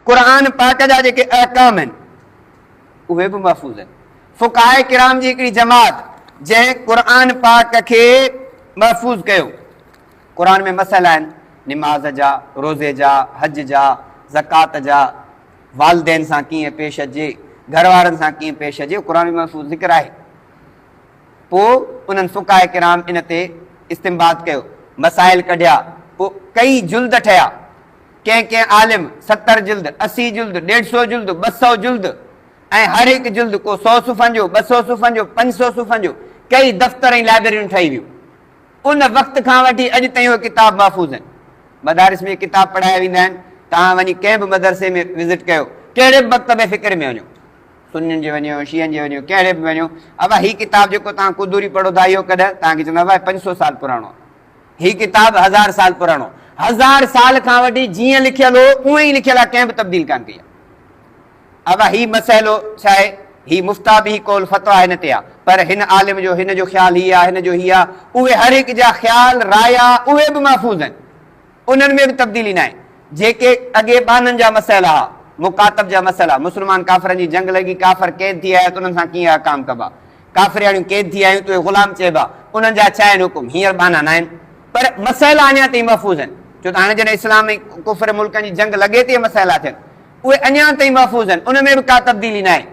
क़ुरान पाक जा जेके अहकाम आहिनि उहे बि महफ़ूज़ आहिनि। फ़ुक़हाए किराम जी हिकिड़ी जमात जंहिं क़ुरान पाक खे महफ़ूज़ कयो। क़ुरान में मसइला आहिनि निमाज़ जा, रोज़े जा, हज जा, ज़कात जा, वालिदैन सां कीअं पेश अचे, घर वारनि सां कीअं पेश अचे, क़ुरान में महफ़ूज़ ज़िक्र आहे। पोइ उन्हनि फ़ुक़हाए किराम इन ते इस्तिंबात कयो, मसाइल कढिया, पोइ कई जुल्द ठहिया। कंहिं कंहिं आलिम 70 जुल्द, 80 जुल्द, 150 जुल्द, 200 जुल्द, ऐं हर हिकु जुल्द को 100 सुफ़नि जो, 200 सुफ़नि जो, 500 सुफ़नि जो कई दफ़्तर ऐं लाइब्रेरियूं ठही वियूं। उन वक़्त खां वठी अॼु ताईं उहे किताब महफ़ूज़ आहिनि। मदारिस में किताब पढ़ाया वेंदा आहिनि। तव्हां वञी कंहिं बि मदरसे में विज़िट कयो, कहिड़े बि मकतब फ़िक्र में वञो, सुन्नियुनि जे वञो, शीअनि जे वञो, कहिड़े बि वञो, अबा हीअ किताब जेको तव्हां कुदूरी पढ़ो था इहो कॾहिं तव्हांखे चवंदा भाई 500 साल पुराणो, हीअ किताब 1000 साल पुराणो। 1000 साल खां वठी जीअं लिखियलु हो उअं ई लिखियलु आहे, कंहिं बि तब्दील कान कई आहे। अबा हीअ मसइलो छा आहे, हीअ मुफ़्ता बि कौल फ़तवा हिन ते आहे, पर हिन आलिम जो हिन जो ख़्यालु हीअ आहे, हिन जो हीअ आहे, उहे हर हिक जा ख़्याल राया उहे बि महफ़ूज़ आहिनि, उन्हनि में बि तब्दीली न आहे। जेके अॻे बाननि जा मसइला हुआ, मुकातब जा मसइला, मुस्लमान काफ़रनि जी जंग लॻी, काफ़र क़ैद थी आया त उन्हनि सां कीअं अहकाम कबा, काफ़िरियाणियूं क़ैद थी आयूं त उहे ग़ुलाम चइबा, उन्हनि जा छा आहिनि हुकुम, हींअर बाना न आहिनि, पर मसइला अञा ताईं महफ़ूज़ आहिनि। छो त हाणे जॾहिं इस्लाम ऐं कुफ़र मुल्कनि जी जंग लॻे थी मसइला थियनि, उहे अञा ताईं महफ़ूज़ आहिनि, उन में बि का तब्दीली न आहे।